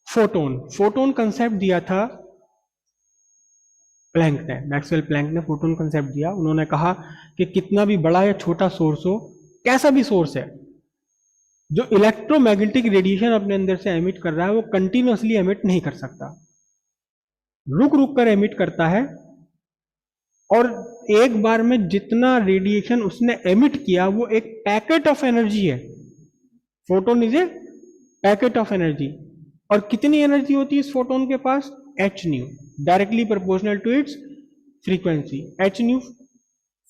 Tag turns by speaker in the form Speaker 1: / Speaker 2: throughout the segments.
Speaker 1: Photon, photon concept दिया था Planck ने, मैक्सवेल प्लैंक ने फोटोन कंसेप्ट दिया। उन्होंने कहा कि कितना भी बड़ा या छोटा सोर्स हो, कैसा भी सोर्स है, जो इलेक्ट्रोमैग्नेटिक रेडिएशन अपने अंदर से एमिट कर रहा है वो कंटिन्यूअसली एमिट नहीं कर सकता, रुक रुक कर एमिट करता है। और एक बार में जितना रेडिएशन उसने एमिट किया वो एक पैकेट ऑफ एनर्जी है। Photon is a packet of energy. और कितनी एनर्जी होती है इस फोटोन के पास? H nu, directly proportional to its frequency. H nu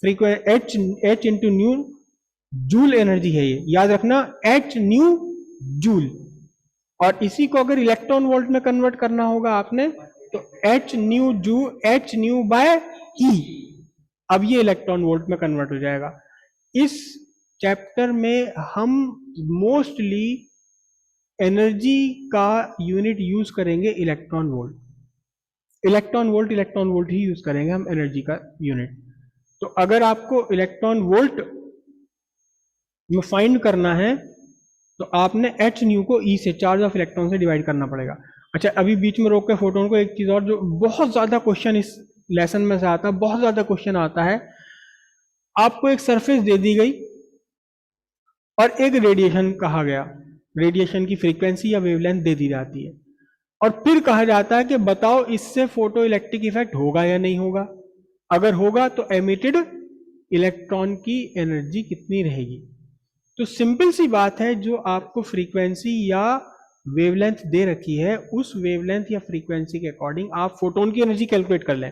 Speaker 1: h h into nu joule energy है ये, याद रखना, एच न्यू जूल। और इसी को अगर इलेक्ट्रॉन वोल्ट में कन्वर्ट करना होगा आपने, तो एच न्यू जू एच न्यू बाय ई। अब ये इलेक्ट्रॉन वोल्ट में कन्वर्ट हो जाएगा। इस चैप्टर में हम मोस्टली एनर्जी का यूनिट यूज करेंगे इलेक्ट्रॉन वोल्ट। इलेक्ट्रॉन वोल्ट ही यूज करेंगे हम एनर्जी का यूनिट। तो अगर आपको इलेक्ट्रॉन वोल्ट में फाइंड करना है तो आपने एच न्यू को ई से, चार्ज ऑफ इलेक्ट्रॉन से डिवाइड करना पड़ेगा। अच्छा, अभी बीच में रोक के फोटोन को एक चीज और, जो बहुत ज्यादा क्वेश्चन इस लेसन में से आता है, बहुत ज्यादा क्वेश्चन आता है। आपको एक सरफेस दे दी गई और एक रेडिएशन कहा गया, रेडिएशन की फ्रीक्वेंसी या वेवलेंथ दे दी जाती है, और फिर कहा जाता है कि बताओ इससे फोटो इलेक्ट्रिक इफेक्ट होगा या नहीं होगा। अगर होगा तो एमिटेड इलेक्ट्रॉन की एनर्जी कितनी रहेगी। तो सिंपल सी बात है, जो आपको फ्रीक्वेंसी या वेवलेंथ दे रखी है, उस वेवलेंथ या फ्रीक्वेंसी के अकॉर्डिंग आप फोटोन की एनर्जी कैलकुलेट कर लें।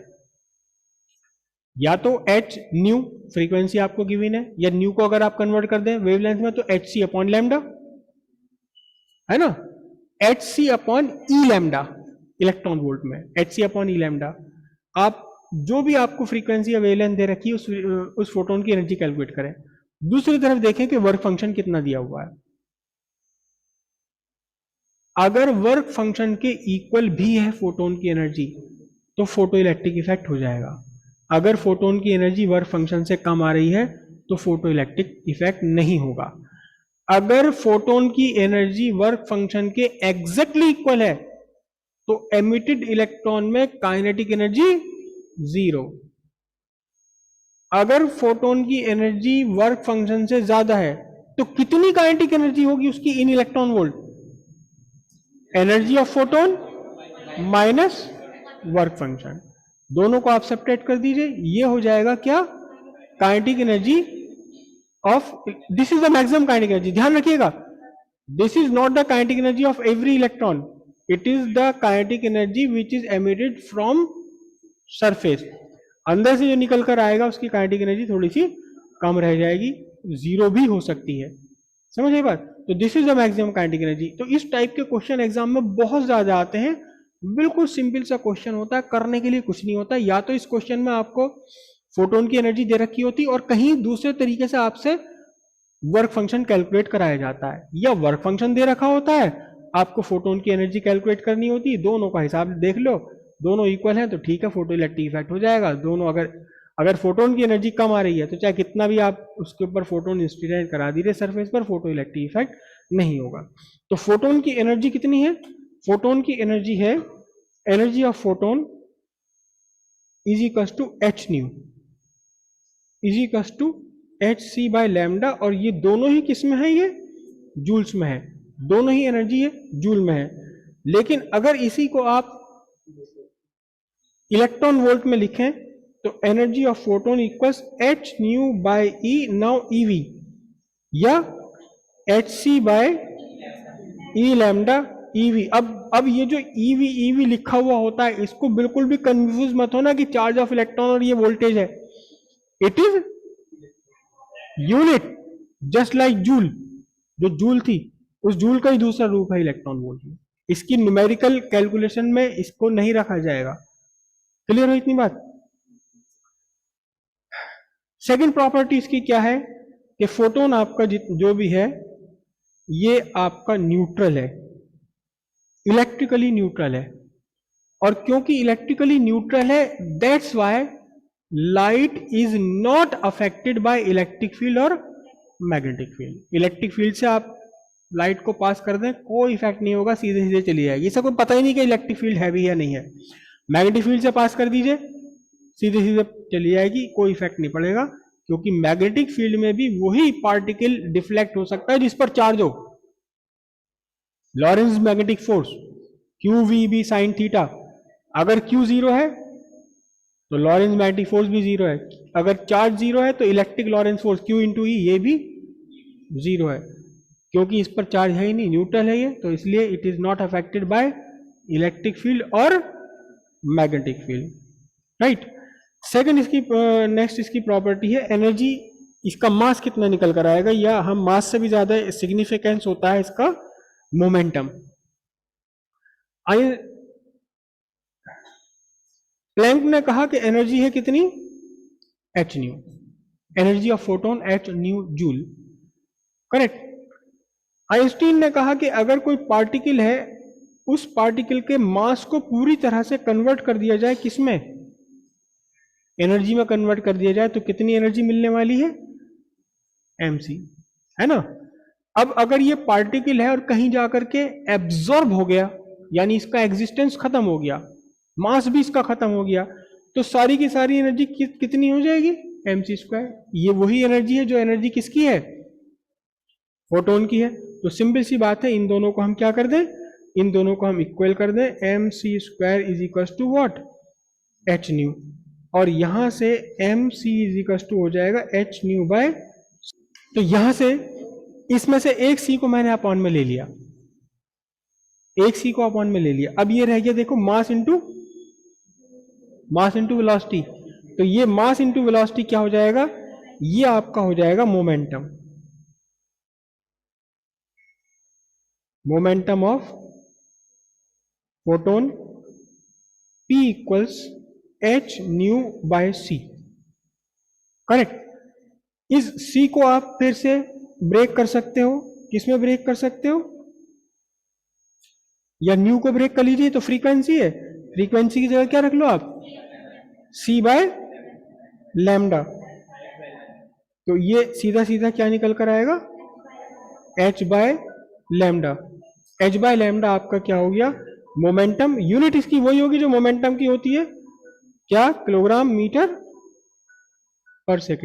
Speaker 1: या तो एच न्यू फ्रीक्वेंसी आपको गिवन है, या न्यू को अगर आप कन्वर्ट कर दें वेवलेंथ में तो एच सी अपॉन लैम्डा, है ना, एच सी अपॉन ई लैम्डा इलेक्ट्रॉन वोल्ट में, एच सी अपॉन ई लैम्डा। आप जो भी आपको फ्रीक्वेंसी या वेवलेंथ दे रखी है उस फोटोन की एनर्जी कैलकुलेट करें। दूसरी तरफ देखें कि वर्क फंक्शन कितना दिया हुआ है। अगर वर्क फंक्शन के इक्वल भी है फोटोन की एनर्जी तो फोटो इलेक्ट्रिक इफेक्ट हो जाएगा। अगर फोटोन की एनर्जी वर्क फंक्शन से कम आ रही है तो फोटो इलेक्ट्रिक इफेक्ट नहीं होगा। अगर फोटोन की एनर्जी वर्क फंक्शन के एग्जैक्टली इक्वल है तो एमिटेड इलेक्ट्रॉन में काइनेटिक एनर्जी जीरो। अगर फोटोन की एनर्जी वर्क फंक्शन से ज्यादा है तो कितनी काइनेटिक एनर्जी होगी उसकी in electron volt? Energy of photon minus work function, दोनों को आप सेपरेट कर दीजिए, ये हो जाएगा क्या? Kinetic energy of, this is the maximum kinetic energy. ध्यान रखिएगा, this is not the kinetic energy of every electron, it is the kinetic energy which is emitted from surface. अंदर से जो निकल कर आएगा उसकी काइनेटिक एनर्जी थोड़ी सी कम रह जाएगी, जीरो भी हो सकती है। समझ आई बात? तो this is the maximum kinetic energy. तो इस टाइप के क्वेश्चन एग्जाम में बहुत ज्यादा आते हैं। बिल्कुल सिंपल सा क्वेश्चन होता है, करने के लिए कुछ नहीं होता। या तो इस क्वेश्चन में आपको फोटोन की एनर्जी दे रखी होती और कहीं दूसरे तरीके से आपसे वर्क फंक्शन कैलकुलेट कराया जाता है, या वर्क फंक्शन दे रखा होता है, आपको फोटोन की एनर्जी कैलकुलेट करनी होती है। दोनों का हिसाब देख लो, दोनों इक्वल है तो ठीक है, फोटो इलेक्ट्रिक इफेक्ट हो जाएगा। दोनों अगर फोटोन की एनर्जी कम आ रही है तो चाहे कितना भी आप उसके ऊपर फोटोन इंसिडेंट करा दीजिए सरफेस पर, फोटो इलेक्ट्रिक इफेक्ट नहीं होगा। तो फोटोन की एनर्जी कितनी है? फोटोन की एनर्जी है, energy of photon is equal to H nu is equal to H C by lambda. और ये दोनों ही किस में है? ये जूल्स में है, दोनों ही एनर्जी है जूल में है। लेकिन अगर इसी को आप इलेक्ट्रॉन वोल्ट में लिखें तो energy of photon equals H nu by E, now eV, या H C by E lambda eV. अब ये जो ईवी लिखा हुआ होता है इसको बिल्कुल भी कंफ्यूज मत होना कि चार्ज ऑफ इलेक्ट्रॉन और ये वोल्टेज है। It is unit, just like joule. जो जूल थी उस जूल का ही दूसरा रूप है इलेक्ट्रॉन वोल्ट। इसकी न्यूमेरिकल कैलकुलेशन में इसको नहीं रखा जाएगा। क्लियर हो इतनी बात? सेकंड प्रॉपर्टी इसकी क्या है कि फोटोन आपका जो भी है ये आपका न्यूट्रल है, इलेक्ट्रिकली न्यूट्रल है। और क्योंकि इलेक्ट्रिकली न्यूट्रल है that's why light is not affected by electric field और मैग्नेटिक फील्ड। इलेक्ट्रिक फील्ड से आप लाइट को पास कर दें कोई इफेक्ट नहीं होगा, सीधे सीधे चली जाएगी, इससे कोई पता ही नहीं कि इलेक्ट्रिक फील्ड है भी या नहीं है। मैग्नेटिक फील्ड से पास कर दीजिए, सीधे सीधे चली जाएगी, कोई इफेक्ट नहीं पड़ेगा, क्योंकि मैग्नेटिक फील्ड में भी वही पार्टिकल डिफ्लेक्ट हो सकता है जिस पर चार्ज हो। Lorentz magnetic force q v b sine theta, अगर क्यू जीरो है तो लॉरेंस मैग्नेटिक फोर्स भी जीरो है, अगर चार्ज जीरो है तो electric Lorentz force q into e ये भी जीरो है, क्योंकि इस पर चार्ज है ही नहीं, न्यूट्रल है ये, तो इसलिए it is not affected by electric field और मैग्नेटिक फील्ड, राइट। सेकंड इसकी नेक्स्ट इसकी प्रॉपर्टी है एनर्जी, इसका मास कितना निकल कर आएगा, या हम मास से भी ज्यादा सिग्निफिकेंस होता है इसका मोमेंटम। प्लैंक ने कहा कि एनर्जी है कितनी, H new, energy of photon H new joule, correct. Einstein ने कहा कि अगर कोई पार्टिकल है, उस पार्टिकल के मास को पूरी तरह से कन्वर्ट कर दिया जाए किसमें, एनर्जी में कन्वर्ट कर दिया जाए, तो कितनी एनर्जी मिलने वाली है, mc, है ना। अब अगर ये पार्टिकल है और कहीं जाकर के एब्जॉर्ब हो गया, यानी इसका एग्जिस्टेंस खत्म हो गया, मास भी इसका खत्म हो गया, तो सारी की सारी एनर्जी कितनी हो जाएगी, mc²। ये वही एनर्जी है जो एनर्जी किसकी है, फोटोन की है। तो सिंपल सी बात है, इन दोनों को हम क्या कर दें, इन दोनों को हम इक्वल कर दें, mc² is equal to what, H nu, और यहां से mc इज इक्वल टू हो जाएगा एच न्यू बाय, तो यहां से इसमें से एक c को मैंने अपॉन में ले लिया, एक c को अपॉन में ले लिया, अब ये रह गया देखो मास इंटू वेलोसिटी, तो ये मास इंटू वेलोसिटी क्या हो जाएगा, ये आपका हो जाएगा momentum, momentum of photon p equals H nu by C, correct. इस c को आप फिर से ब्रेक कर सकते हो, किसमें ब्रेक कर सकते हो, या न्यू को ब्रेक कर लीजिए, तो फ्रीक्वेंसी है, फ्रीक्वेंसी की जगह क्या रख लो आप, c बाय लैम्डा, तो ये सीधा सीधा क्या निकल कर आएगा, h by lambda, h by lambda आपका क्या हो गया, मोमेंटम, यूनिट इसकी वही होगी जो मोमेंटम की होती है, क्या, किलोग्राम मीटर पर सेकेंड।